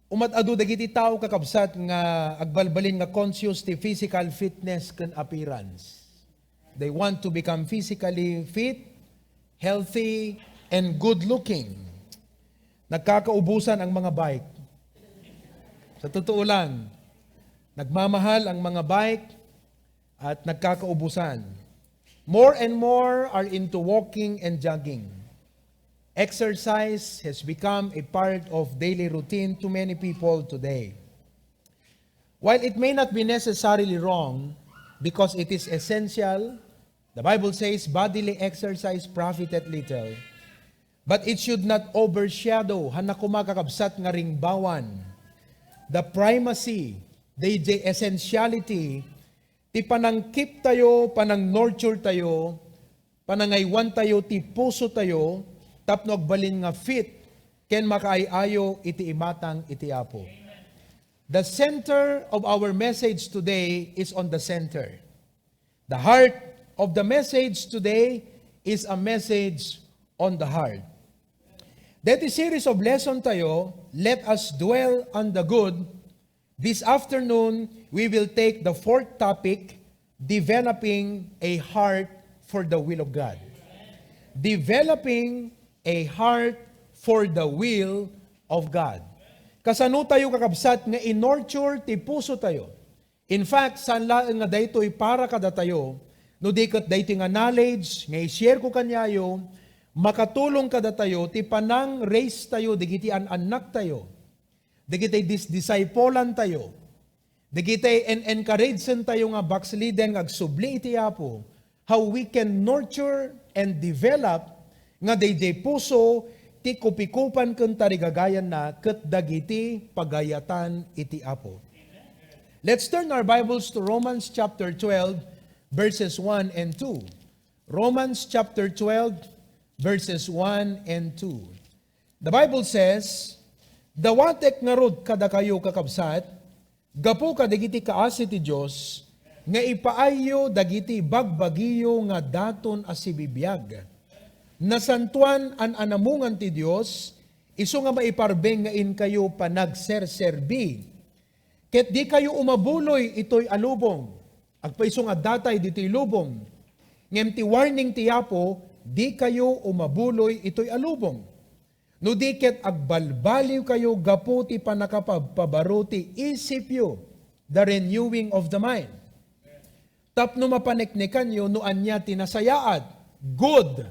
Umat-adu dagiti tao kakabsat nga agbalbalin nga conscious ti physical fitness ken appearance. They want to become physically fit, healthy, and good-looking. Nagkakaubusan ang mga bike. Sa totoo lang, nagmamahal ang mga bike at nagkakaubusan. More and more are into walking and jogging. Exercise has become a part of daily routine to many people today. While it may not be necessarily wrong, because it is essential, the Bible says bodily exercise profiteth little, but it should not overshadow hanakumakakabsat nga ringbawan, the primacy, the essentiality, ti panangkip tayo, panang nurture tayo, panangaywan tayo, ti puso tayo, tapno agbalin nga fit, ken makaayayo iti imatang iti apo. The center of our message today is on the center. The heart of the message today is a message on the heart. That is series of lesson tayo, let us dwell on the good. This afternoon, we will take the fourth topic, developing a heart for the will of God. Developing a heart for the will of God. Kasano tayo kakabsat nga in-nurture ti puso tayo. In fact, saan lang nga daytoy para kada tayo, no dikat daytoy nga knowledge, nga i-share ko kanyayo, makatulong kada tayo, ti panang raise tayo, digiti anak tayo, digiti disciplean tayo, digiti encouragean tayo nga backsliden, agsubli iti apo, how we can nurture and develop nga dayjay puso ti kupikupan ken tarigagayan na ket dagiti pagayatan iti apo. Let's turn our Bibles to Romans chapter 12 verses 1 and 2. Romans chapter 12 verses 1 and 2. The Bible says, "Dawatek nga rod kada kayo kakabsat, gapu kadagiti kaasi ti Dios, nga ipaayo dagiti bagbagiyo nga daton asibibiyag. Nasantuan an anamungan ti Dios, iso nga maiparbeng nga in kayo panagserserbi. Ket di kayo umabuloy ito'y alubong. Agpaiso nga datay dito'y lubong. Ngem ti warning ti Apo, di kayo umabuloy ito'y alubong. No di ket agbalbaliw kayo gapu ti panakapabaro ti isipyo, the renewing of the mind. Tapno mapaneknekan yo no anya tinasayaat, good.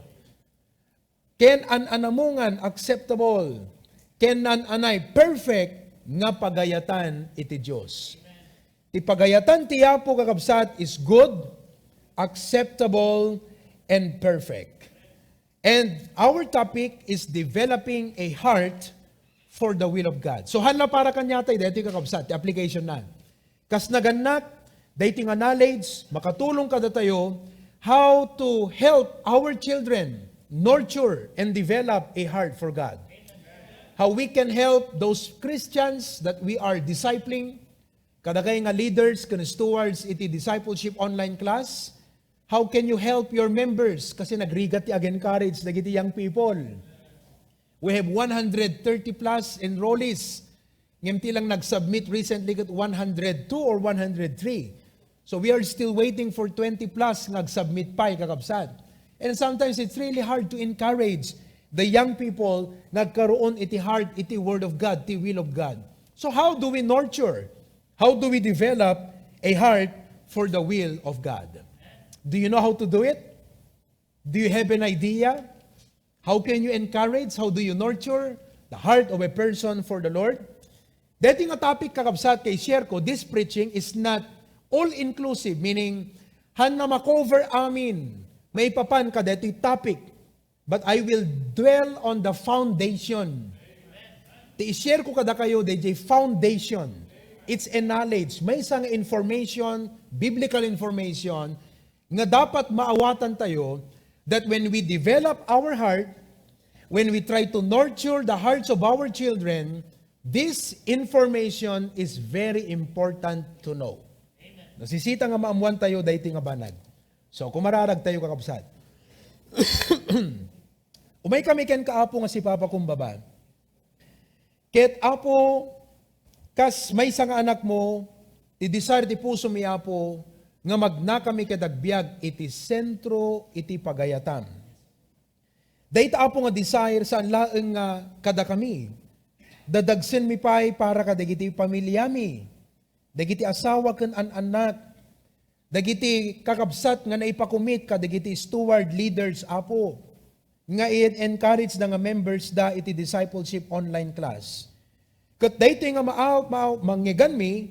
Ken an anamungan acceptable, ken an anay perfect nga pagayatan iti Dios. Ti pagayatan ti Apo kakabsat is good, acceptable, and perfect. And our topic is developing a heart for the will of God. So hanla para kanyatay dito kakabsat, ti application na. Kas naganak, dito nga knowledge, makatulong kada tayo how to help our children nurture and develop a heart for God. How we can help those Christians that we are discipling, kadagay nga leaders, kan stewards, iti discipleship online class. How can you help your members? Kasi nagrigat ti encourage dagiti young people. We have 130 plus enrollees. Ngimti lang nag-submit recently kat 102 or 103. So we are still waiting for 20 plus nag-submit pa kakabsat. And sometimes it's really hard to encourage the young people nagkaroon iti heart, iti word of God, iti will of God. So how do we nurture? How do we develop a heart for the will of God? Do you know how to do it? Do you have an idea? How can you encourage? How do you nurture the heart of a person for the Lord? Dating a topic kakabsat kay share ko, this preaching is not all-inclusive, meaning han na makover amin, may papan ka dati topic, but I will dwell on the foundation. Ti share ko kada kayo DJ foundation. It's a knowledge, may isang information, biblical information nga dapat maawatan tayo that when we develop our heart, when we try to nurture the hearts of our children, this information is very important to know. Nasisita nga maamuan tayo dayti nga banag. So, kung mararag tayo kakabsat. Umay kami ken kaapo nga si Papa kumbaba. Ket apo Kas may isang anak mo, ti desire ti puso mi Apo, nga magna kami kadagbiag, iti sentro, iti pagayatan. Dahita Apo nga desire saan laeng nga kada kami. Dadagsen mi pay para kadagiti pamilya mi. Dagiti asawa ken anak. Dagiti kakabsat nga naipakumit kadagiti steward leaders Apo. Nga i-encourage na nga members da iti discipleship online class. Kat dahito nga mangyagan mi,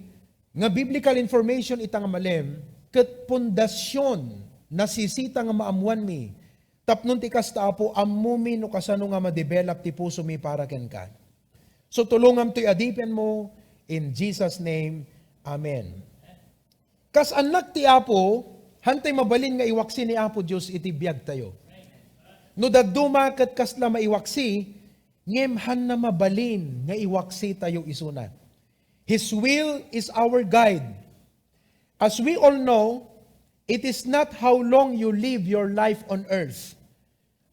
nga biblical information ita nga malem, kat pundasyon nasisita nga maamuan mi, tapnon ti kasta Apo, amumi no kasano nga ma-develop ti puso mi para ken ka. So tulungam to'y adipen mo, in Jesus' name, Amen. Kas anak ti Apo, hantay mabalin nga iwaksi ni Apo Diyos iti biyag tayo. No daduma kat kasla maiwaksi, ngemhan na mabalin nga iwaksi tayo isuna. His will is our guide. As we all know, it is not how long you live your life on earth,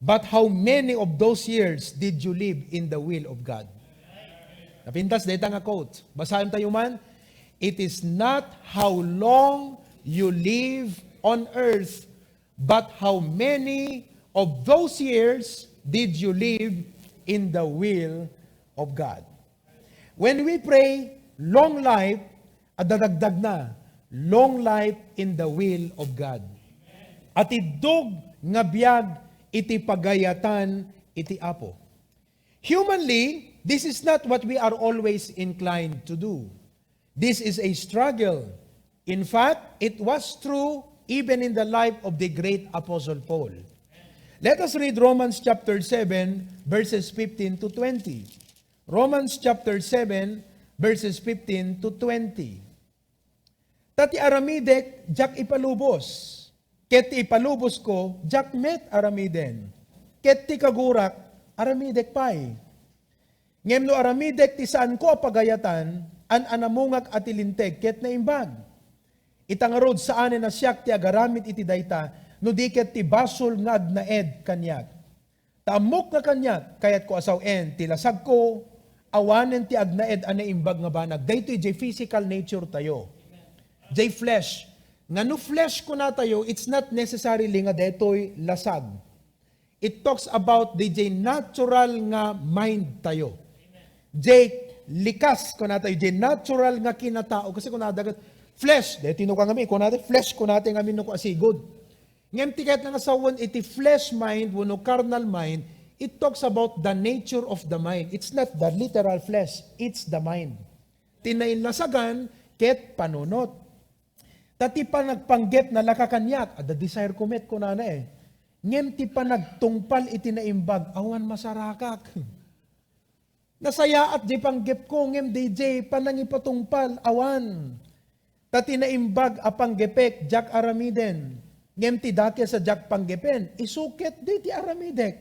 but how many of those years did you live in the will of God. Napintas, dito nga quote. Basahin tayo man. It is not how long you live on earth, but how many of those years did you live in the will of God. When we pray, long life, at dadagdag na, long life in the will of God. At idog nga biyag iti pagayatan iti Apo. Humanly, this is not what we are always inclined to do. This is a struggle. In fact, it was true even in the life of the great Apostle Paul. Let us read Romans chapter 7, verses 15 to 20. Romans chapter 7, verses 15 to 20. Tati aramidek, jak ipalubos. Ket ipalubos ko, jak met aramiden. Ket ti kagurak, aramidek pay. Ngemno aramidek ti saan ko apagayatan, an anamungak at ilinteg, ket na imbag. Itangarod saan na siyak ti agaramit iti dayta, no diket ti basol nga agnaed kanyak. Taamok nga kanyak, kayat ko asawen, ti lasag ko, awanen ti agnaed ane imbag nga banag. Dayto jay physical nature tayo. Jay flesh. Nga no flesh ko na tayo, it's not necessarily nga daytoy lasag. It talks about the jay natural nga mind tayo. Jay likas ko na tayo, jay natural nga kinatao. Kasi kung nadagat, flesh, dahil tinukang kami, kung natin flesh ko natin kami nung asigod. Ngayon tiket nga sawan, iti flesh mind, wano carnal mind, it talks about the nature of the mind. It's not the literal flesh, it's the mind. Tinainlasagan, ket panunot. Tati pa nagpanggep na lakakanyak, the desire commit ko na eh. Ngayon ti pa nagtungpal iti naimbag, awan masarakak. Nasaya at di panggep ko, ngayon DJ, panangipatungpal, awan. Tati naimbag apanggepek, jak aramiden. Ngayon ti dake sa jak panggepen, isuket di ti aramidek.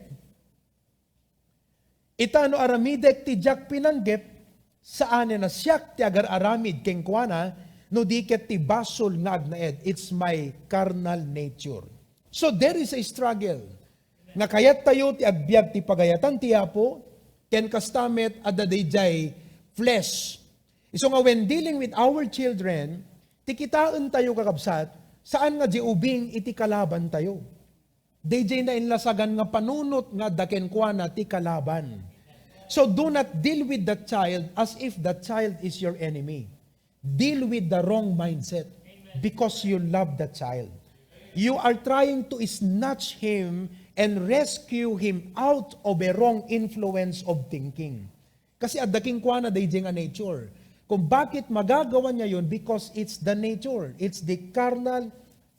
Itano aramidek ti jak pinanggep, saan na siyak ti agar aramid kengkwana, no diket ti basol nga agnaed. It's my carnal nature. So there is a struggle. Nga kayat tayo ti agbyag ti pagayatan ti Apo, ken kastamet adda dayjay flesh. So nga when dealing with our children, ti kitaan tayo kakabsat, saan nga di ubing iti kalaban tayo. Dayjay na inlasagan nga panunot nga dakenkwana ti kalaban. So do not deal with that child as if that child is your enemy. Deal with the wrong mindset because you love that child. You are trying to snatch him and rescue him out of a wrong influence of thinking. Kasi adaking kwa na dayjay nga nature. Kung bakit magagawa niya yun, because it's the nature. It's the carnal,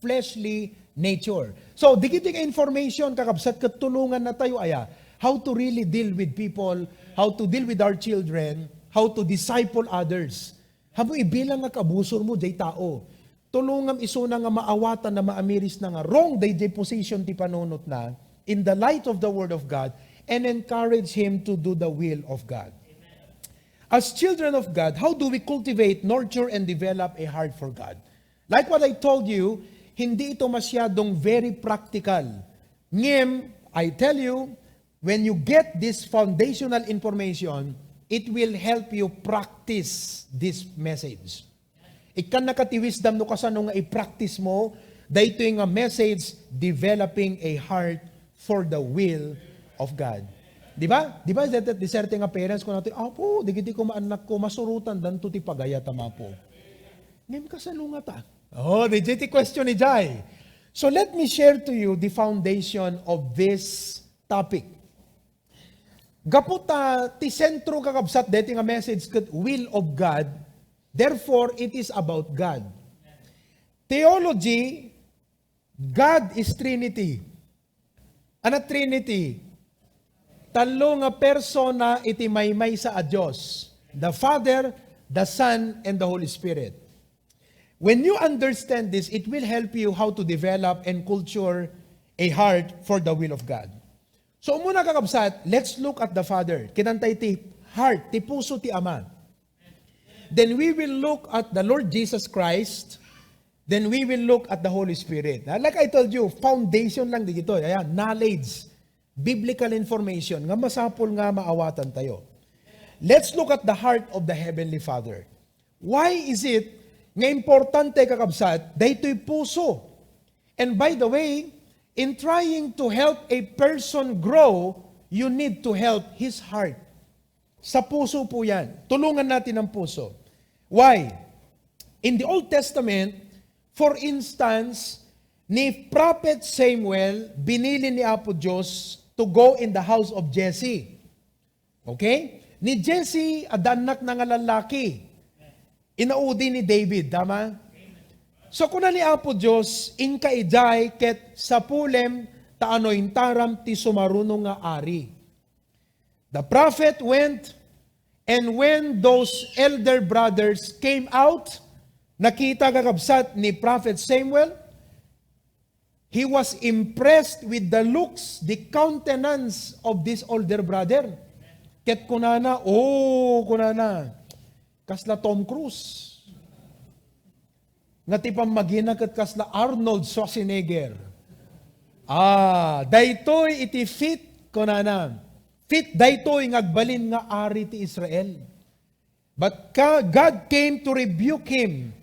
fleshly nature. So, dikiting information, kakabsat katulungan na tayo aya, how to really deal with people, how to deal with our children, how to disciple others. Hamo ibilang nga kabusor mo, jay tao. Tulungam isuna nga maawatan na maamiris na nga wrong day position ti panunot na in the light of the Word of God and encourage him to do the will of God. As children of God, how do we cultivate, nurture, and develop a heart for God? Like what I told you, hindi ito masyadong very practical. Ngem, I tell you, when you get this foundational information, it will help you practice this message. Ikan nakatiwisdom no kasano nga i-practice mo, dahito yung nga message, developing a heart for the will of God. Di ba? Di ba, diserte nga parents ko natin, apo, digiti ko maanak ko, masurutan, dan to ti pagaya tama po. Ngayon kasano nga ta? Oh, digiti question ni Jai. So let me share to you the foundation of this topic. Gaputa, ti sentro kakabsat, dito nga message, will of God. Therefore, it is about God. Theology, God is Trinity. Ano Trinity? Talo nga persona iti maymay sa Diyos. The Father, the Son, and the Holy Spirit. When you understand this, it will help you how to develop and culture a heart for the will of God. So, muna kakabsat, let's look at the Father. Kinantay ti heart, ti puso ti Ama. Then we will look at the Lord Jesus Christ. Then we will look at the Holy Spirit. Like I told you, foundation lang dito. Ayan, knowledge, biblical information, nga masapol nga maawatan tayo. Let's look at the heart of the Heavenly Father. Why is it nga importante kakabsat, dahito'y puso? And by the way, in trying to help a person grow, you need to help his heart. Sa puso po yan. Tulungan natin ang puso. Why? In the Old Testament, for instance, ni Prophet Samuel, binili ni Apo Diyos to go in the house of Jesse. Okay? Ni Jesse, adanak na nga lalaki. Inaudi ni David, tama? So kuna ni Apo Diyos, inka ijay ket sapulem taanoin taram ti sumaruno nga ari. The prophet went, and when those elder brothers came out, nakita kakabsat ni Prophet Samuel, he was impressed with the looks, the countenance of this older brother. Ket kunana, kasla Tom Cruise. Nga tipang magina ket kasla Arnold Schwarzenegger. Daytoy iti fit kunana. Fit daytoy ngagbalin nga ari ti Israel. But God came to rebuke him.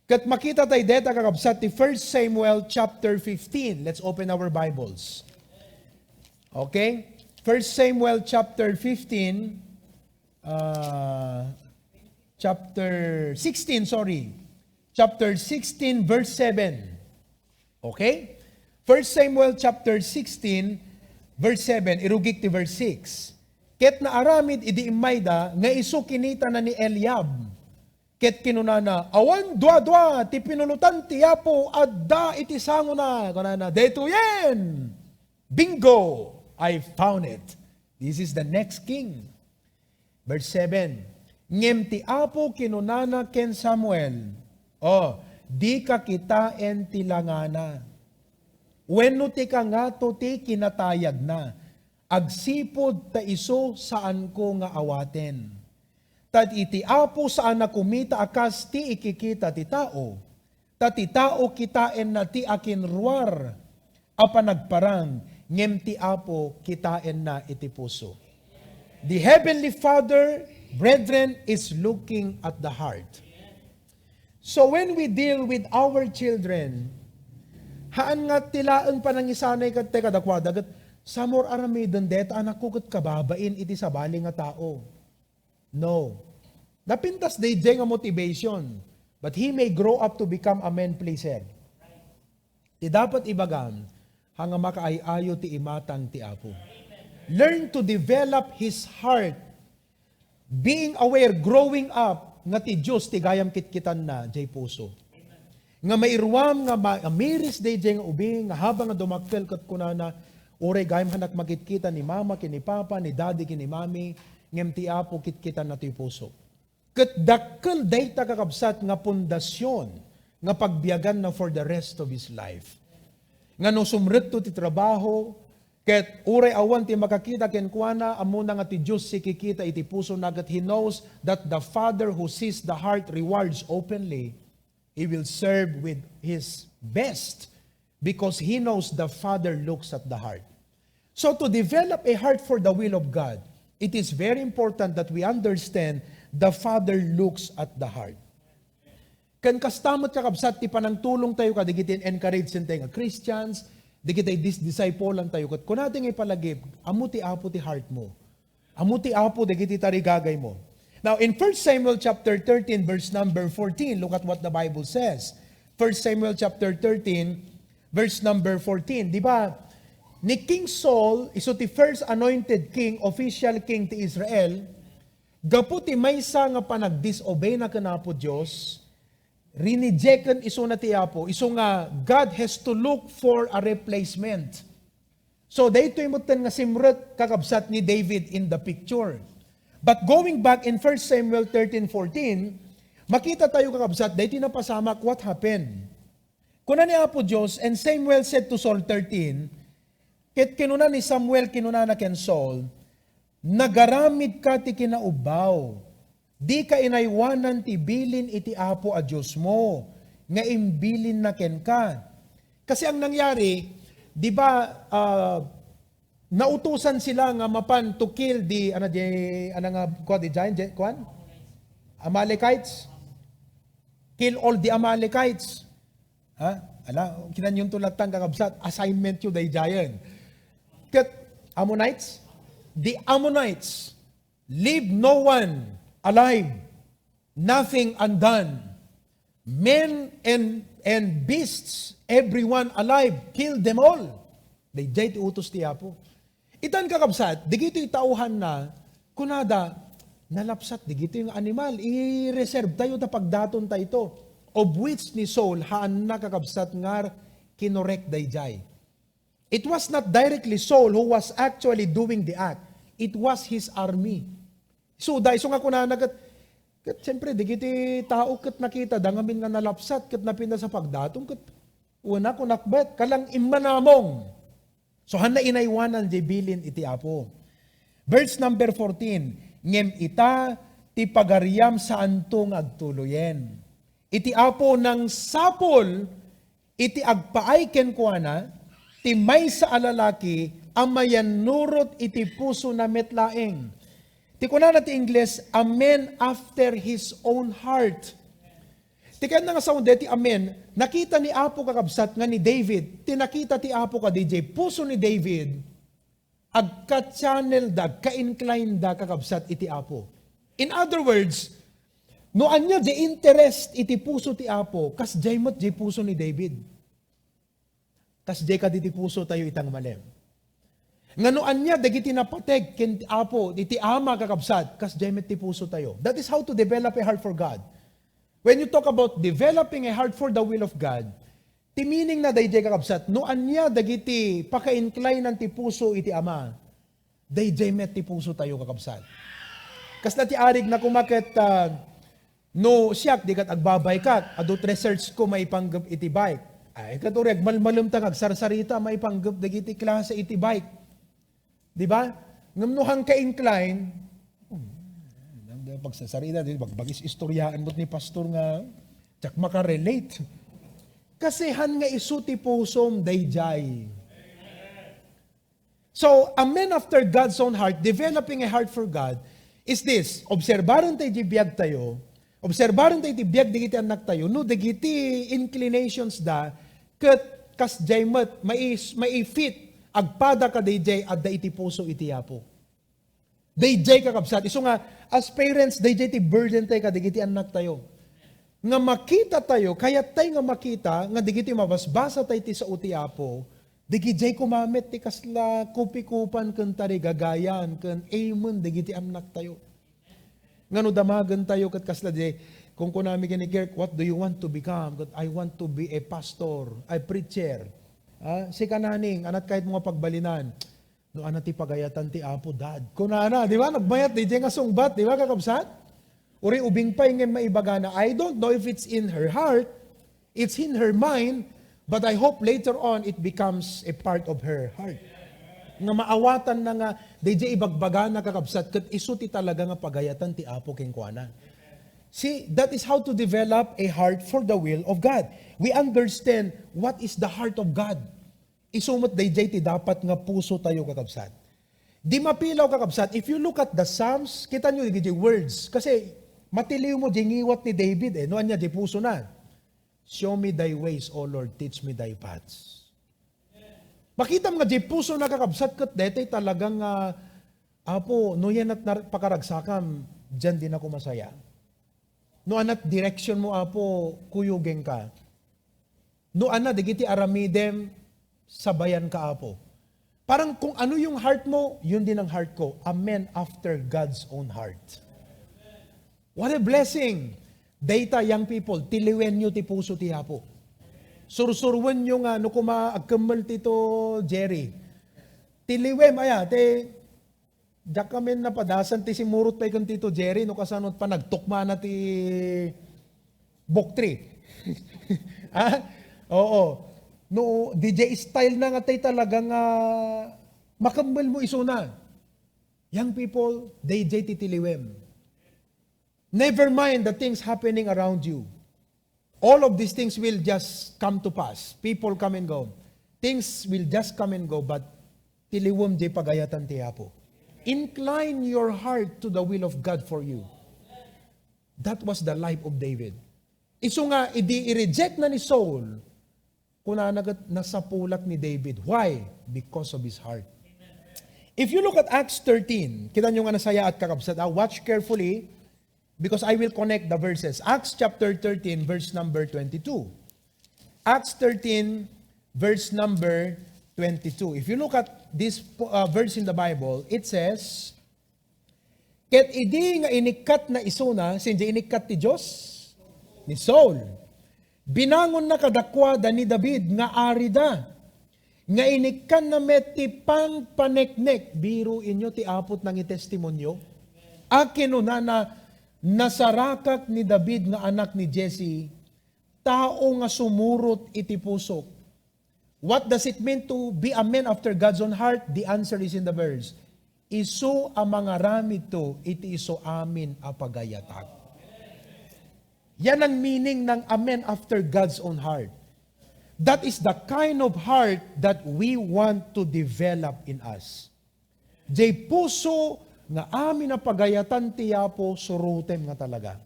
Kat makita tayo deta kakabsat ti 1 Samuel chapter 15. Let's open our Bibles. Okay? 1 Samuel chapter 15, chapter 16, sorry. Chapter 16, verse 7. Okay? 1 Samuel chapter 16, verse 7, irugik ti verse 6. Ket na aramid idi imayda, nga isu kinita na ni Eliab. Ket kinunana, awan dua-dua, ti pinulutan ti Apo, adda iti sango na. Kunana, deto yen! Bingo! I found it. This is the next king. Verse 7, ngem ti Apo kinunana ken Samuel, di ka kitain ti langana. Wenno ti ka nga to ti kinatayag na, agsipod ta iso saan ko nga awaten. Tad iti Apo saan na kumita akas ti ikikita ti tao, ta ti tao kitain na ti akin ruar, apanagparang, ngem ti Apo kitain na iti puso. The Heavenly Father, brethren, is looking at the heart. So when we deal with our children, haan nga tilaan pa nang isanay kat teka dakwada kat samor aramidon deta anak ko kat kababain iti sabali nga tao. No. Napintas day nga motivation, but he may grow up to become a man pleaser. Ti dapat ibagam hanga makaayayo ti imatang ti Apo. Learn to develop his heart, being aware, growing up nga ti Diyos ti gayam kitkitan na jay puso. Nga mairwam nga miris day jay nga ubi nga habang nga dumaktel kat kunana ore gayam hanak makitkita ni mama kini papa ni daddy kini mami ngem ti Apo kitkitan na ti puso. Ket dakkel dayta kakabsat nga pundasyon nga pagbiyagan na for the rest of his life. Nga no sumretto ti trabaho ket uray awan ti makakita ken kuana amuna nga ti Dios si kikita iti puso nagat he knows that the Father who sees the heart rewards openly. He will serve with his best because he knows the Father looks at the heart. So to develop a heart for the will of God, it is very important that we understand the Father looks at the heart. Kan kastamot kakabsat, ti panang tulong tayo ka, digitin encourage tayo nga Christians, digitay disciple lang tayo. Kung natin ay palagib, amuti apo ti heart mo. Amuti apo, digiti tarigagay mo. Now, in 1 Samuel chapter 13, verse number 14, look at what the Bible says. 1 Samuel chapter 13, verse number 14. Di ba, ni King Saul, iso ti first anointed king, official king ti Israel, gaputi maysa nga pa nag-disobey na kanapo Diyos, rinejecten iso na ti Apo, iso nga God has to look for a replacement. So, dahito imutan nga simrut kakabsat ni David in the picture. But going back in 1 Samuel 13:14, makita tayo kakabsat, dahito napasamak what happened. Kuna ni Apo Diyos, and Samuel said to Saul 13, ket kinuna ni Samuel, kinuna na ken Saul, nagaramid ka ti kinaubaw, di ka inaywanan ti bilin iti Apo a Diyos mo, nga imbilin na ken ka. Kasi ang nangyari, di ba, nautusan sila nga mapan to kill the, Amalekites? Kill all the Amalekites. Ha? Kinan yung tulatang kakabsat, assignment yun day giant. Kat Ammonites, the Ammonites, leave no one alive, nothing undone. Men and beasts, everyone alive, kill them all. They jay ti utos ti Apo. Itan kakabsat, digito itauhan na, kunada, nalapsat, digito yung animal, i-reserve tayo ta pagdaton tayo ito. Of which ni Saul, haan na kakabsat ngar, kinorek day jay. It was not directly Saul who was actually doing the act. It was his army. So, dahil so nga kunana, kat siyempre, digito tao kat nakita, dangamin nga nalapsat, kat napinda sa pagdatong, kat una kunakbet, kalang imanamong. So, han na inaywanan, bilin iti Apo. Verse number 14, ngem ita, ti pagaryam sa antong agtuluyen. Iti Apo ng sapol, iti agpaay ken kuana, ti may sa alalaki, amayan nurot iti puso na metlaeng. Ti kuana ti Ingles, a man after his own heart. Ti kaya nga sa ti amen, nakita ni Apo kakabsat nga ni David, tinakita ti Apo ka DJ, puso ni David, agka-channel da, ka-incline da kakabsat iti Apo. In other words, no anya di interest iti puso ti Apo, kas jay mo't jay puso ni David. Kas jay ka di puso tayo itang malem. Nga no anya dagiti napateg ken Apo, iti ama kakabsat, kas jay mo't ti puso tayo. That is how to develop a heart for God. When you talk about developing a heart for the will of God, ti meaning na dayjay kakabsat, no anya dagiti paka-incline ti puso iti ama, dayjay met ti puso tayo kakabsat. Kas na ti arig na kumakit, no siyak, di kat agbabay kat, adot research ko may panggap iti bike. Ay, katureg, malmalum tang agsarsarita, may panggap dagiti klase iti bike. Di ba? Ngamnuhang ka-incline, pagsasarita, bagbagis istoryaan mo't ni pastor nga, tsak makarelate. Kasi han nga isuti pusom dayjay. So, a man after God's own heart, developing a heart for God, is this, obserbaran tayo di biyag tayo, obserbaran tayo di biyag digiti anak tayo, no, digiti inclinations da, kat kas jaymat, may fit, agpada ka dayjay, at da iti puso iti Apo. Dayjay kakabsat. Iso nga, as parents, dayjay ti burden tayo, kadigiti anak tayo. Nga makita tayo, kaya tayo nga makita, nga digiti mabasbasa tayo ti sa uti Apo, digijay kumamit ti kasla kupikupan kan tari gagayan, kan amen, digiti anak tayo. Nga no damagan tayo, kat kasla di, kung kunami kini Kirk, what do you want to become? Kat, I want to be a pastor, a preacher. Si kananing, anat kahit mga pagbalinan, no ana ti pagayatan ti Apo dad. Kunana, di ba? Nagbayat di nga sungbat, di ba kakabsat? Uri ubing pa yung maibagana. I don't know if it's in her heart, it's in her mind, but I hope later on it becomes a part of her heart. Nga maawatan na nga, di ibagbagana kakabsat, kat isuti talaga nga pagayatan ti Apo king kuana. See, that is how to develop a heart for the will of God. We understand what is the heart of God. Isumot dayjay ti dapat nga puso tayo kakabsat. Di mapilaw kakabsat. If you look at the Psalms, kita nyo di words. Kasi matiliw mo di ngiwat ni David eh. Noan niya di puso na. Show me thy ways, O Lord, teach me thy paths. Makita mo nga di puso na kakabsat kat dete talagang apo, no yan at pakaragsakan, dyan din ako masaya. No anat direction mo apo, kuyugeng ka. No ana, digiti aramidem, sabayan ka apo. Parang kung ano yung heart mo, yun din ang heart ko. A man after God's own heart. What a blessing! Data, young people, tiliwen nyo ti puso ti hapo. Sursurwen nyo nga, no kumaagkamal tito Jerry. Tiliwem, diyak kami napadasan ti simurot pa ikan tito Jerry, no kasanot pa nagtukma na ti boktri. Oo. No, DJ style na nga tayo talagang makambal mo iso na. Young people, DJ titiliwem. Never mind the things happening around you. All of these things will just come to pass. People come and go. Things will just come and go, but tiliwem di pagayatan tiya po. Incline your heart to the will of God for you. That was the life of David. Iso nga, i-reject na ni Saul, kuna nasapulak ni David. Why? Because of his heart. If you look at Acts 13, kita nyo nga nasaya at kakabsat, watch carefully because I will connect the verses. Acts chapter 13, verse number 22. Acts 13, verse number 22. If you look at this verse in the Bible, it says, ket idi nga inikat na isuna, sinja inikat ti Diyos, ni Saul, binangon na kadakwada ni David nga arida. Nga inikan na meti pang paneknek. Biro inyo ti apot ng itestimonyo. Akin na nasarakak ni David nga anak ni Jesse. Tao nga sumurot iti pusok. What does it mean to be a man after God's own heart? The answer is in the verse. Isu ang mga ramid to, iti iso amin apagayatag. Yan ang meaning ng amen after God's own heart. That is the kind of heart that we want to develop in us. Jay puso nga amin na pagayatan tiyapo surutem nga talaga.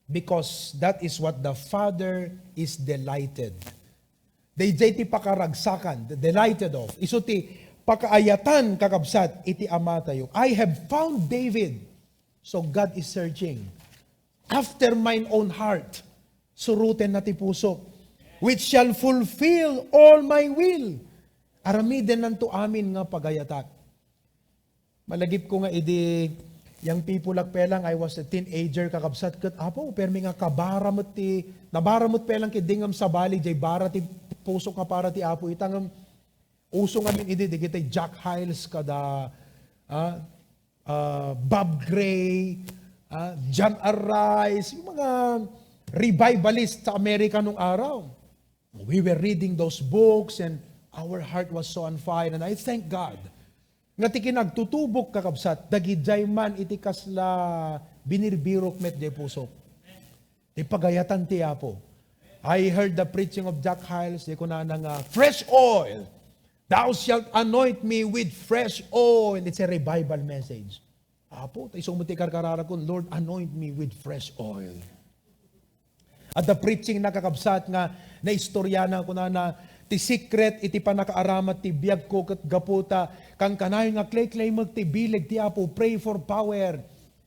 Because that is what the Father is delighted. Jay ti pakaragsakan, delighted of. Iso ti pakaayatan kakabsat iti ama tayo. I have found David. So God is searching. After mine own heart, suruten na ti puso, which shall fulfill all my will. Aramiden nanto amin nga pagayatak. Malagip ko nga yang people pelang, I was a teenager kakabsat kat, permi nga nabaramot pelang kidingam sa bali, jay bara ti puso ka para ti apo, itang uso nga min digitay Jack Hiles kada, Bob Gray, John Arrais, yung mga revivalist sa Amerika nung araw. We were reading those books and our heart was so on fire. And I thank God. Nga ti kinagtutubok kakabsat, dagidjay man iti kasla binirbirok met de pusok. Di pagayatan ti apo. I heard the preaching of Jack Hiles, di ko na fresh oil. Thou shalt anoint me with fresh oil. It's a revival message. Apo, tayo sumuti karkarara ko, Lord, anoint me with fresh oil. At the preaching nakakabsat nga, na istorya na ko na ti secret, iti pa nakaaramat, ti biyag ko kat gaputa, kang kanayon nga klay ti bilig ti apo, pray for power.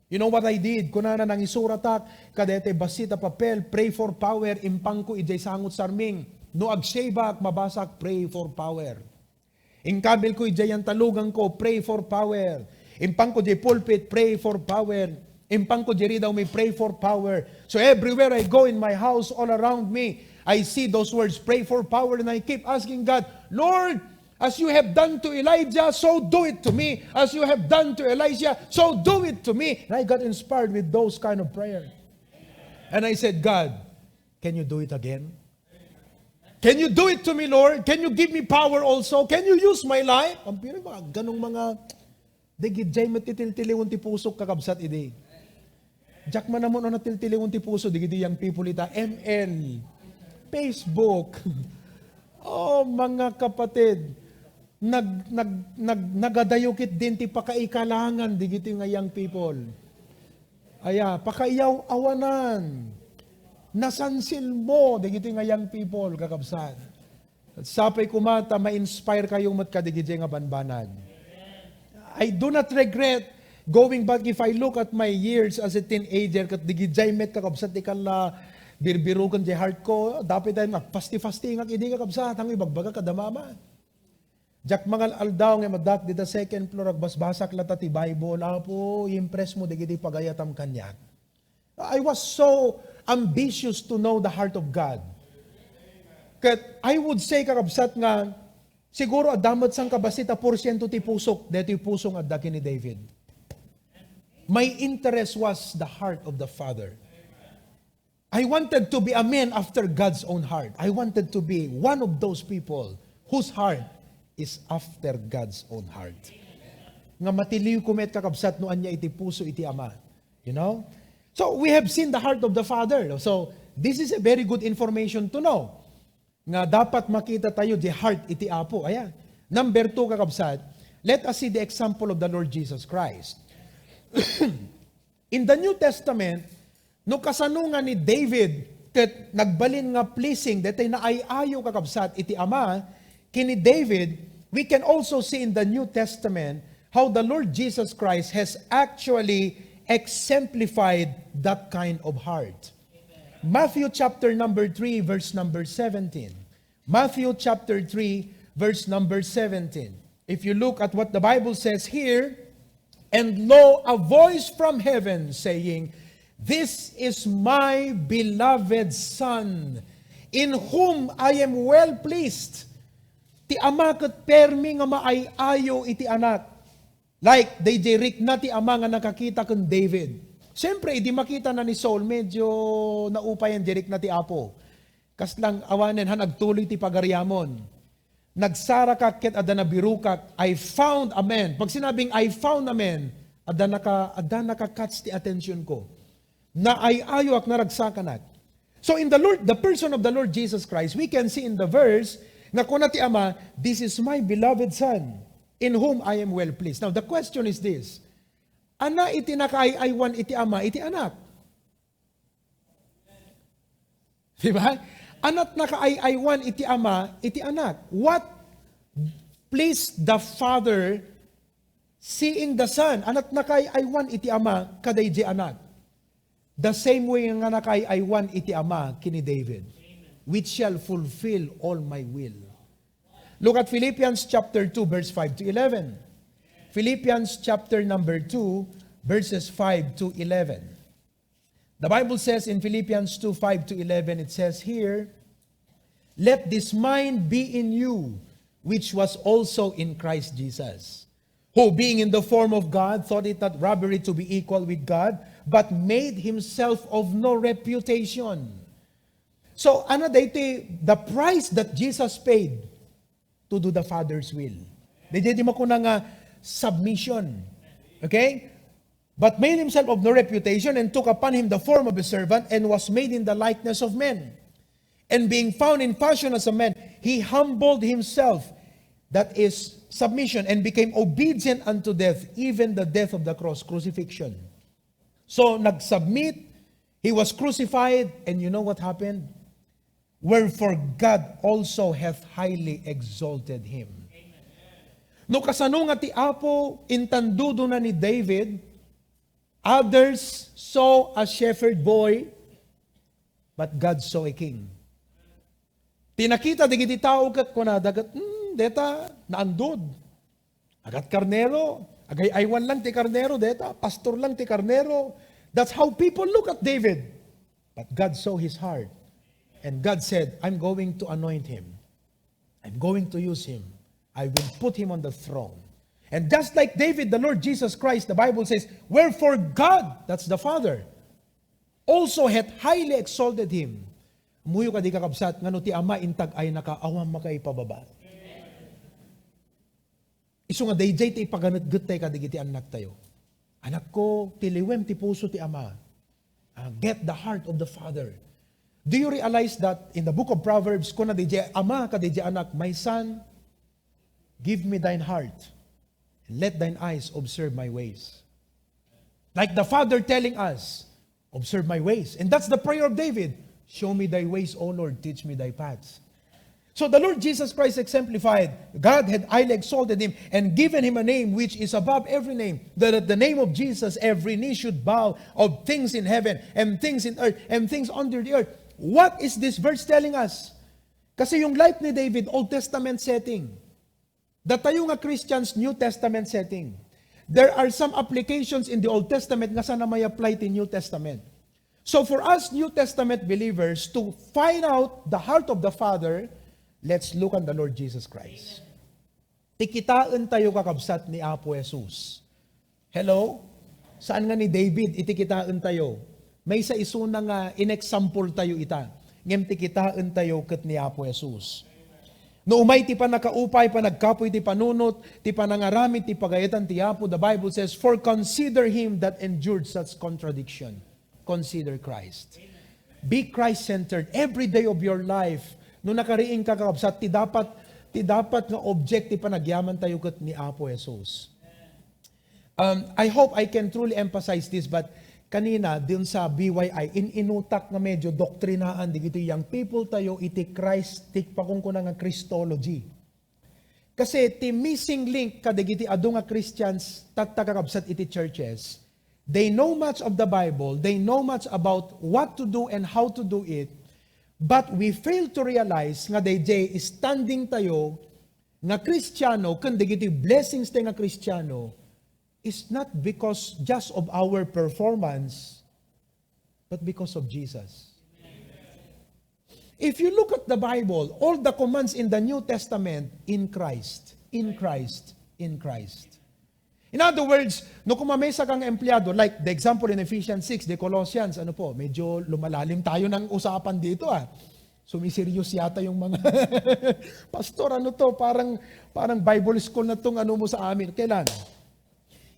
You know what I did? Kunana nang isuratak, kadete basita papel, pray for power, impang ko ijay sangot sarming, no agsebak, mabasak, pray for power. Ingkabil ko ijay ang talugang ko, pray for power. Impang ko di pulpit, pray for power. Impang ko di daw may pray for power. So everywhere I go in my house, all around me, I see those words, pray for power, and I keep asking God, Lord, as you have done to Elijah, so do it to me. As you have done to Elijah, so do it to me. And I got inspired with those kind of prayers. And I said, God, can you do it again? Can you do it to me, Lord? Can you give me power also? Can you use my life? Ang pinag mga ganong mga digidjay matitiltiliwon ti puso kakabsat idi. Jack man namon na tiltiliwon ti puso digidi yang people ita ML, Facebook. Oh, mga kapatid. nagadayukit din ti pakaikalangan, digiti nga young people. Aya, pakaiyaw awanan. Nasansil mo, digiti nga young people, kakabsat. At sapay kumata, ma-inspire kayong matkadigiti nga banbanag. I do not regret going back if I look at my years as a teenager, kat digijay met kakabsat, ikala birbirukan di heart ko, dapat tayo magpasti-fasti nga hindi kakabsat, hanggang ibagbaga kadamama. Jak mangal aldaw nga madak dita second floor agbasbasak lata ti Bible. Apo, impress mo digiti pagayatam kanyak. I was so ambitious to know the heart of God. Kat I would say kakabsat nga siguro adamat sang kabasita porsyento ti pusok dito ti pusong adda ni David. My interest was the heart of the Father. I wanted to be a man after God's own heart. I wanted to be one of those people whose heart is after God's own heart. Nga matiliw kumet kakabsat no anya iti puso iti Ama. You know? So we have seen the heart of the Father. So this is a very good information to know. Nga dapat makita tayo the heart iti Apo. Ayan. Number 2 kakabsat, let us see the example of the Lord Jesus Christ. In the New Testament, no kasanungan ni David ket nagbalin nga pleasing detay na ay-ayo kakabsat iti Ama, kini David, we can also see in the New Testament how the Lord Jesus Christ has actually exemplified that kind of heart. Amen. Matthew chapter number 3, verse number 17. Matthew chapter 3, verse number 17. If you look at what the Bible says here, and lo, a voice from heaven saying, "This is my beloved Son, in whom I am well pleased." Ti Ama ket permi nga maayayo iti anak. Like, dirik na ti Ama nga nakakita ken David. Siyempre, di makita na ni Saul, medyo naupayan dirik na ti Apo. Kas lang awanen, nagtuloy ti pagaryamon. Nagsara ka ket adda na birukak, I found a man. Pag sinabing I found a man, adda naka-catch ti attention ko. Na ayayo ak naragsakanak. So in the person of the Lord Jesus Christ, we can see in the verse, nga kuna ti Ama, this is my beloved Son, in whom I am well pleased. Now, the question is this, ana iti nakaayaywan iti Ama, iti anak? Diba? Anat nakaayaywan iti Ama, iti anak. What pleased the Father seeing the Son? Anat nakaayaywan iti Ama, kaday di anak. The same way nga nakaayaywan iti Ama, kini David. Which shall fulfill all my will. Look at Philippians chapter 2, verse 5 to 11. Philippians chapter number 2, verses 5 to 11. The Bible says in Philippians 2, 5 to 11, it says here, "Let this mind be in you, which was also in Christ Jesus, who being in the form of God, thought it not robbery to be equal with God, but made himself of no reputation." So, the price that Jesus paid to do the Father's will. Di mo ko na nga submission. Okay? But made himself of no reputation and took upon him the form of a servant and was made in the likeness of men. And being found in fashion as a man, he humbled himself, that is submission, and became obedient unto death, even the death of the cross, crucifixion. So, nag-submit, he was crucified, and you know what happened? Wherefore God also hath highly exalted him. No kasano nga ti Apo, intandudo na ni David, others saw a shepherd boy, but God saw a king. Tinakita digiti tao kat kuna dagat, deta naandod. Agat karnero, agay aywan lang ti karnero, deta pastor lang ti karnero. That's how people look at David. But God saw his heart. And God said, I'm going to anoint him. I'm going to use him. I will put him on the throne. And just like David, the Lord Jesus Christ, the Bible says, wherefore God, that's the Father, also hath highly exalted him. Muyo ka di kakabsat, ngano ti Ama intag ay nakaawam makay pababa. Isu nga dayjay ti paganat-gut tayo kadigiti anak tayo. Anak ko, tiliwem ti puso ti Ama. Get the heart of the Father. Do you realize that in the book of Proverbs, kuna DJ Ama ka DJ anak, my son, Give me thine heart, and let thine eyes observe my ways. Like the Father telling us, observe my ways. And that's the prayer of David. Show me thy ways, O Lord, teach me thy paths. So the Lord Jesus Christ exemplified, God had highly exalted him and given him a name which is above every name, that at the name of Jesus every knee should bow, of things in heaven and things in earth and things under the earth. What is this verse telling us? Kasi yung life ni David, Old Testament setting. Tayo nga Christians, New Testament setting. There are some applications in the Old Testament nga sana may apply to New Testament. So for us New Testament believers to find out the heart of the Father, let's look on the Lord Jesus Christ. Tikitaan tayo kakabsat ni Apo Jesus. Hello? Saan nga ni David itikitaan tayo? May sa isuna nga in-example tayo ita. Ngem tikitaan tayo ket ni Apo Jesus. No umay ti pa nakaupay pa nagkapoy ti panunot, ti panangaramid ti pagayatan ti Apo, the Bible says, for consider him that endured such contradiction. Consider Christ. Be Christ-centered every day of your life. No nakariing ka kakabsat, ti dapat nga object ti panagyaman tayo ket ni Apo Jesus. I hope I can truly emphasize this, but kanina din sa BYI, inutak nga medyo doktrinaan digito yang people tayo iti Christ, ti pakungkuna nga Christology. Kasi ti missing link kadigiti adu nga Christians tatakakabsat iti churches. They know much of the Bible, they know much about what to do and how to do it, but we fail to realize nga DJ standing tayo nga Kristiyano, kan digiti blessings tayo nga Kristiyano, is not because just of our performance, but because of Jesus. If you look at the Bible, all the commands in the New Testament, in Christ, in Christ, in Christ. In other words, no kumamesa kang empleyado, like the example in Ephesians 6, the Colossians, medyo lumalalim tayo ng usapan dito Sumiserious yata yung mga pastor, parang Bible school na tong mo sa amin. Kailan?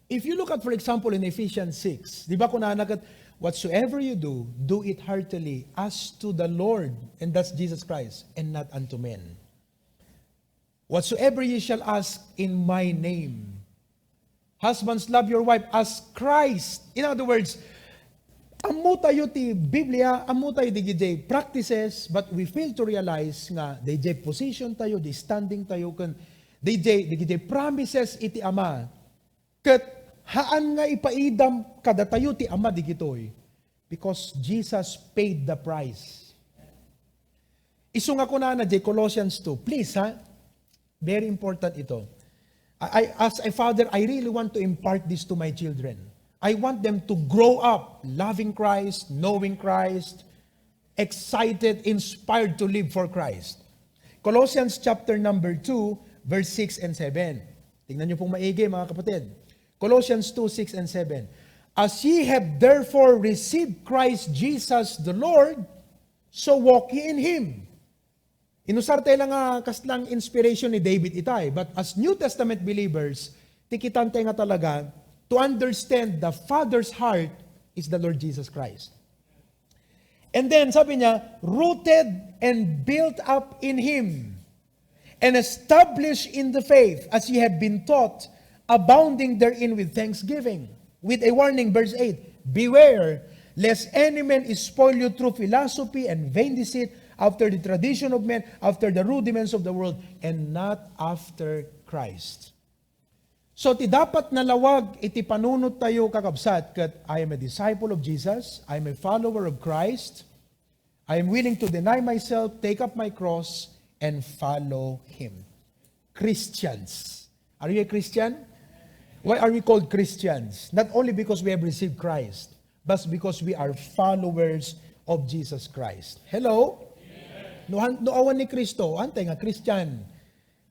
If you look at, for example, in Ephesians 6, di ba kung nanagat, whatsoever you do, do it heartily as to the Lord, and that's Jesus Christ, and not unto men. Whatsoever ye shall ask in my name. Husbands, love your wife as Christ. In other words, amo tayo ti Biblia, amo tayo di gijay practices, but we fail to realize nga, di gijay position tayo, di standing tayo, di gijay promises iti Ama, ket haan nga ipaidam kada tayo ti Ama digitoy because Jesus paid the price. Isu nga ko na Colossians 2. Please very important ito. As a father, I really want to impart this to my children. I want them to grow up loving Christ, knowing Christ, excited, inspired to live for Christ. Colossians chapter number 2, verse 6 and 7. Tingnan niyo pong maigi mga kapatid. Colossians 2, 6 and 7. As ye have therefore received Christ Jesus the Lord, so walk ye in Him. Inusar tayo lang kaslang inspiration ni David itay. But as New Testament believers, tikitan tayo nga talaga to understand the Father's heart is the Lord Jesus Christ. And then sabi niya, rooted and built up in Him, and established in the faith as ye have been taught, abounding therein with thanksgiving. With a warning, verse 8, beware, lest any man spoil you through philosophy and vain deceit, after the tradition of men, after the rudiments of the world, and not after Christ. So, ti dapat nalawag, iti panunot tayo kakabsat, kat I am a disciple of Jesus, I am a follower of Christ, I am willing to deny myself, take up my cross, and follow Him. Christians. Are you a Christian? Why are we called Christians? Not only because we have received Christ, but because we are followers of Jesus Christ. Hello? No awan ni Kristo, hantay nga Christian.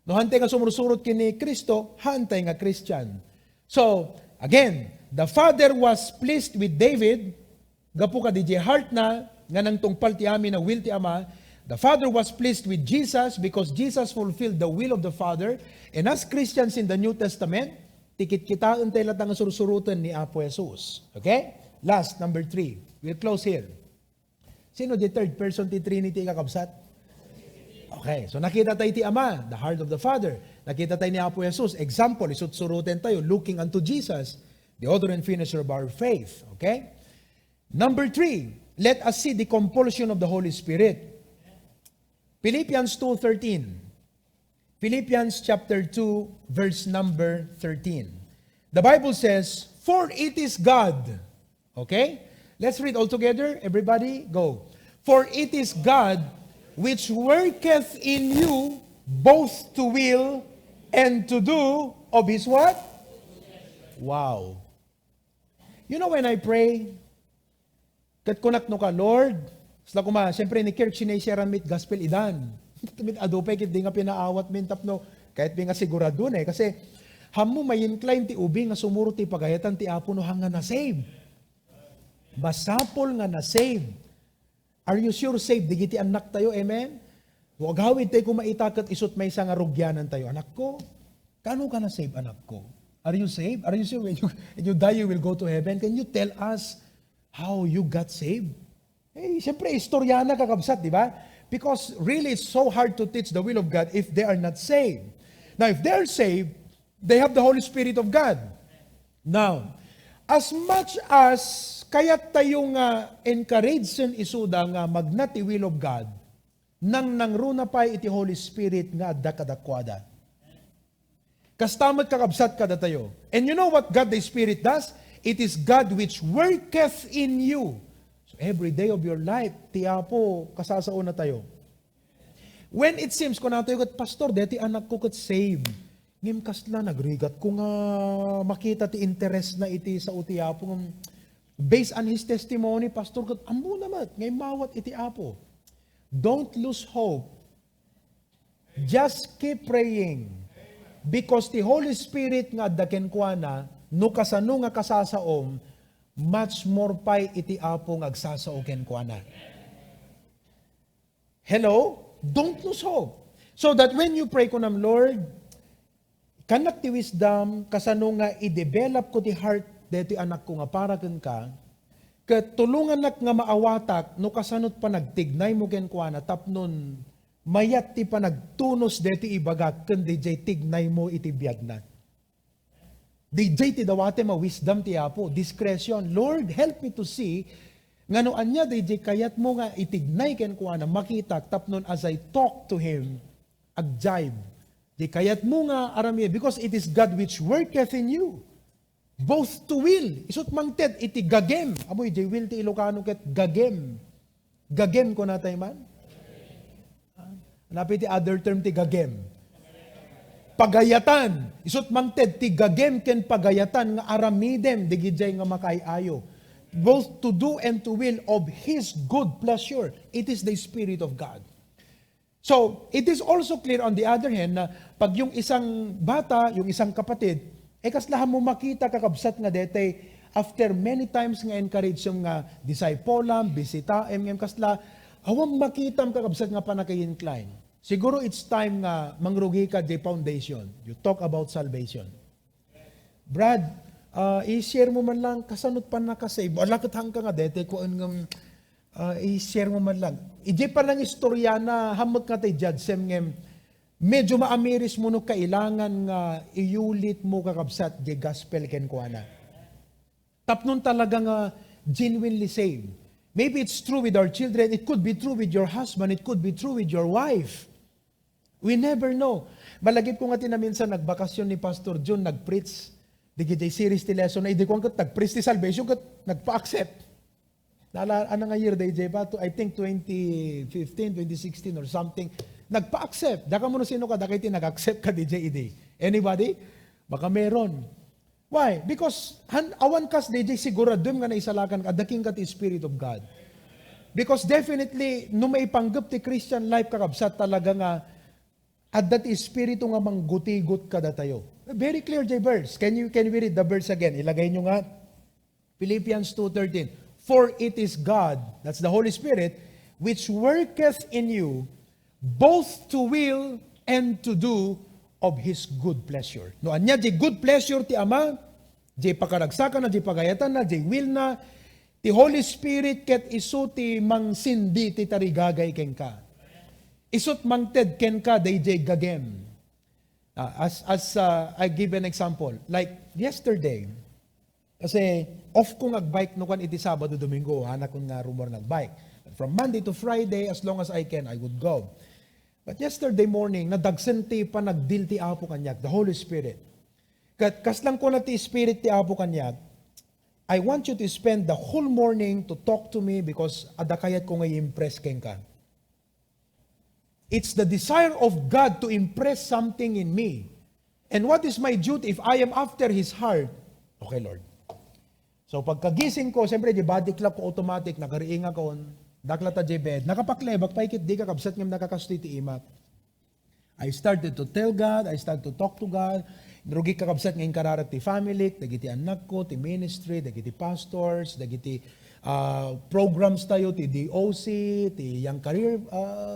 No hantay nga sumusurot kini Kristo, hantay nga Christian. So, again, the Father was pleased with David, gapu ka DJ heart na, nga nang tungpal ti amin na will ti Ama. The Father was pleased with Jesus because Jesus fulfilled the will of the Father. And as Christians in the New Testament, tikit-kitaan tayo latang surusurutan ni Apo Jesus. Okay? Last, number 3. We'll close here. Sino the third person ti Trinity kakabsat? Okay, so nakita tayo ti Ama, the heart of the Father. Nakita tayo ni Apo Jesus. Example, isutsurutin tayo, looking unto Jesus, the author and finisher of our faith. Okay? Number 3, let us see the compulsion of the Holy Spirit. Philippians 2:13. Philippians chapter 2, verse number 13. The Bible says, for it is God. Okay? Let's read all together. Everybody, go. For it is God which worketh in you both to will and to do of His what? Wow. You know when I pray, kat kunak no ka, Lord, sila kuma, siyempre ni Kirk sinaysiyaran mit gospel idan. Mit adupay kit di nga pinaawat min tapno, kahit di nga sigurado na kasi hamu may incline ti ubi nga sumuro ti pagayatan ti Apo no hanga na save. Basapol nga na save. Are you sure saved? Digiti anak tayo, amen? Huwag hawid tayo kung maitakat isot may isang arugyanan tayo. Anak ko, kano ka na save, anak ko? Are you saved? Are you sure when you die, you will go to heaven? Can you tell us how you got saved? Eh, siyempre, istoryana kakabsat, di ba? Because really, it's so hard to teach the will of God if they are not saved. Now, if they're saved, they have the Holy Spirit of God. Now, as much as kaya't tayo nga encourage sen isuda nga magnati will of God, nang nangruna pa iti Holy Spirit nga adda kadakwada. Kastamat kakabsat kada tayo. And you know what God the Spirit does? It is God which worketh in you. So every day of your life, tiyapo, kasasao na tayo. When it seems ko na tayo kat pastor, deti anak ko kat save. Ngim kasla, nagrigat ko nga makita ti interest na iti sa utiyapo ng based on his testimony, pastor, ambo naman, ngay mawat iti Apo. Don't lose hope. Just keep praying. Because the Holy Spirit nga daken kwa na, no kasano nga kasasaom, much more pay iti Apo nga agsasao ken kwa na. Hello? Don't lose hope. So that when you pray ko nam, Lord, kanak ti wisdom, kasano nga i-develop ko ti heart deti anak ko nga para ken ka, ket tulungan nak nga maawatak no kasanot pa nagtignay mo ken kuana tapnon mayat ti pa nagtunos deti ibagak ken DJ tignay mo iti biag na. DJ ti dawate ma wisdom ti Apo, discretion. Lord, help me to see ngano anya DJ kayat mo nga itignay ken kuana makita tapnon as I talk to him agjibe. Di kayat mo nga arami because it is God which worketh in you. Both to will. Isut mangted iti gagem. Amoy, di will ti Ilocano ket gagem. Gagem ko natay man? Napit ti other term ti gagem. Pagayatan. Isut mangted ti gagem ken pagayatan nga aramidem digidjay nga makayayo. Both to do and to will of His good pleasure. It is the Spirit of God. So, it is also clear on the other hand na pag yung isang bata, yung isang kapatid, kaslahan mo makita kakabsat nga dete after many times nga encourage yung nga disciple bisita, kasla, awang makita kakabsat nga panakay-incline. Siguro it's time nga mangrugi ka the foundation. You talk about salvation. Brad, i-share mo man lang, kasanot pa nakasave. Alakot hang ka nga dete ko i-share mo man lang. Ije pa lang istorya na hamot nga tay judge sem ngem medyo maamiris mo no kailangan nga iulit mo kakabsat di gospel ken kuana. Tapnon talaga nga genuinely saved. Maybe it's true with our children, it could be true with your husband, it could be true with your wife. We never know. Malagip ko nga tinaminsan nagbakasyon ni Pastor John, nag-preach, di series ti lesson na, hindi ko nga nag-preach ti salvation, nagpa-accept. Ano nga year, DJ ba? I think 2015, 2016 or something. Nagpa-accept. Daka mo na sino ka, daka iti nag-accept ka, DJ Ide. Anybody? Baka meron. Why? Because awan kas DJ sigurado nga naisalakan ka, daking ka ti Spirit of God. Because definitely, no maipanggap ti Christian life kakabsat talaga nga, at that Espiritu nga manggutigot kada tayo. Very clear, J. verse. Can we read the verse again? Ilagay nyo nga. Philippians 2:13. For it is God, that's the Holy Spirit, which worketh in you, both to will and to do of His good pleasure. No, anya di good pleasure ti Ama, di pakaragsakan na, di pagayatan na, di will na, ti Holy Spirit ket isu ti mangsindi ti tarigagay ken ka. Isut mangted ken ka DJ gagem. I give an example, like yesterday, kasi off ko nagbike no kan iti Sabado Domingo, hanak ko nga rumor nagbike. From Monday to Friday, as long as I can, I would go. But yesterday morning, nadagsen ti pa nagdil ti Apo kanyak, the Holy Spirit. Kaslang ko na ti Spirit ti Apo kanyak, I want you to spend the whole morning to talk to me because adakayat ko nga i-impress ken ka. It's the desire of God to impress something in me. And what is my duty if I am after His heart? Okay, Lord. So pagkagising ko, siyempre di body clock ko automatic, nakariinga ko, daklata di bed, nakapaklebak, paikit di ka kabsat ngam nakakastoy ti imak. I started to tell God, I started to talk to God, rugi ka kabsat ngayon kararat ti family, dagiti anak ko, ti ministry, dagiti pastors, dagiti programs tayo, ti DOC, ti Young Career,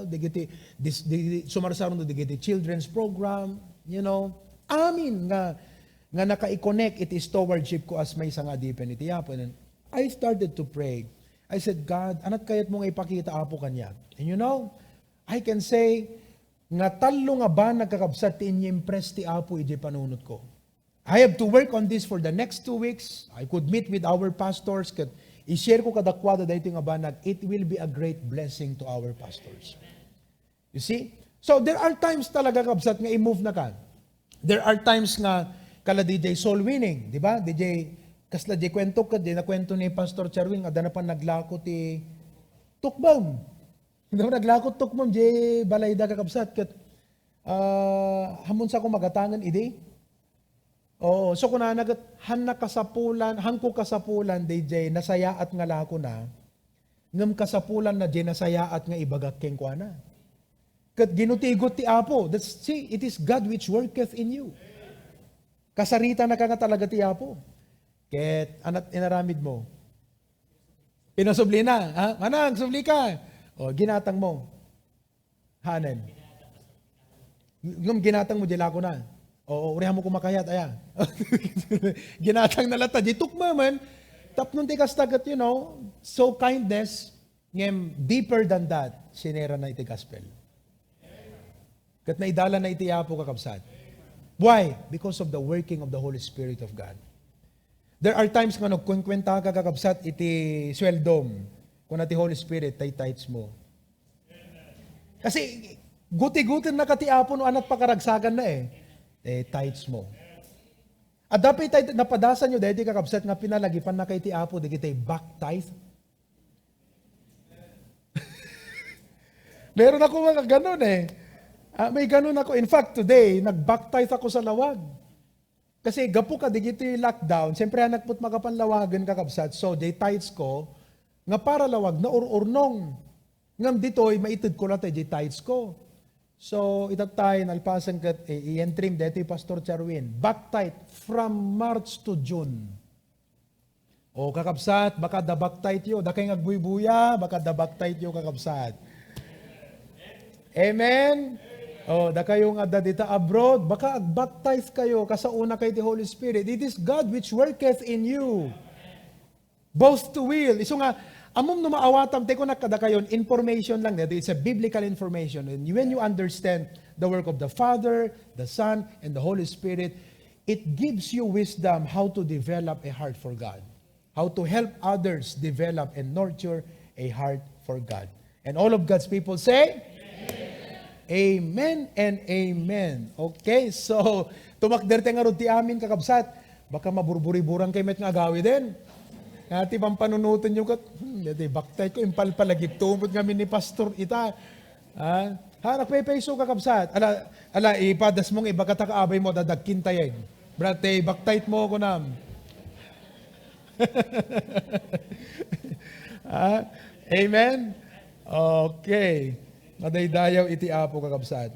dagiti sumarsaron do dagiti children's program, amin nga naka-i-connect iti stewardship ko as may nga dipen iti Apo. And I started to pray. I said, God, anat kayat mo nga ipakita Apo kanya? And I can say, nga talo nga ba nagkakabsat ti inyo-impress ti Apo iti panunot ko. I have to work on this for the next 2 weeks. I could meet with our pastors, i-share ko kadakwada dahito nga banag, it will be a great blessing to our pastors. You see? So there are times talaga kabsat nga i-move na ka. There are times nga kala DJ soul winning, di ba? DJ, kasla di kwento ka, di na kwento ni Pastor Charwing, ada na pa naglako ti tukbom. Hindi mo naglako tukbom, di balayda ka kabsat. Hamon sa ko magatangan, idi? Oo, so kung nanagat, hangko kasapulan, DJ, nasaya at nga lako na, ngam kasapulan na di nasaya at nga ibagak keng kwa na. Kat ginutigot ti Apo, see, it is God which worketh in you. Kasarita na ka nga talaga ti Apo. Ket, anat inaramid mo. Pinasubli na, ha? Manang, subli ka. O, ginatang mo. Hanen. Ngam ginatang mo, di lako na. Oo, urihan mo kumakayat, aya. Ginatang nalata, di tukmaman, tapnon ti kastagat, so kindness, ngem deeper than that, sinera na iti gospel. Kat naidala na iti Apo kakabsat. Why? Because of the working of the Holy Spirit of God. There are times nga nagkwenta ka kakabsat iti sweldom, kung na ti Holy Spirit, tay-tights mo. Kasi, guti-gutin na ka ti Apo no anat pakaragsagan na tights mo. At dapat napadasan nyo dahil di kakabsat nga pinalagipan na kay ti Apo, di kita back tithe. Meron ako mga ganun may ganun ako. In fact, today, nag-back tithe ako sa lawag. Kasi gapo ka, di kita lockdown, siyempre nagput makapanlawagan kakabsat, so di tithes ko, nga para lawag na urnong. Ngam dito'y maitid ko na tayo di tithes ko. So, itatay, nalpasan kat, i-entrim dito Pastor Charwin. Back tight from March to June. O, kakabsat, baka da back tight yo. Da kayo ngagbuy-buya, baka da back tight yo kakabsat. Amen? O, da kayo nga da dita abroad, baka back tight kayo, kasauna kay the Holy Spirit. It is God which worketh in you. Both to will. Iso nga, amom no maawatam, teko na kada kayon, information lang. It's a biblical information. And when you understand the work of the Father, the Son, and the Holy Spirit, it gives you wisdom how to develop a heart for God. How to help others develop and nurture a heart for God. And all of God's people say, Amen and amen. Okay, so, tumakder nga ron ti amin kakabsat. Baka maburburi-burang kayo met nga agawi din. Ngati pang panunutan nyo kat, baktay ko, impalpalagip, tumot kami ni Pastor ita. Nakpepeso kakabsat. Ipadas mong iba katakaabay mo, dadagkin tayag. Brate, baktay mo ko nam. Amen? Okay. Madaydayaw iti Apo kakabsat.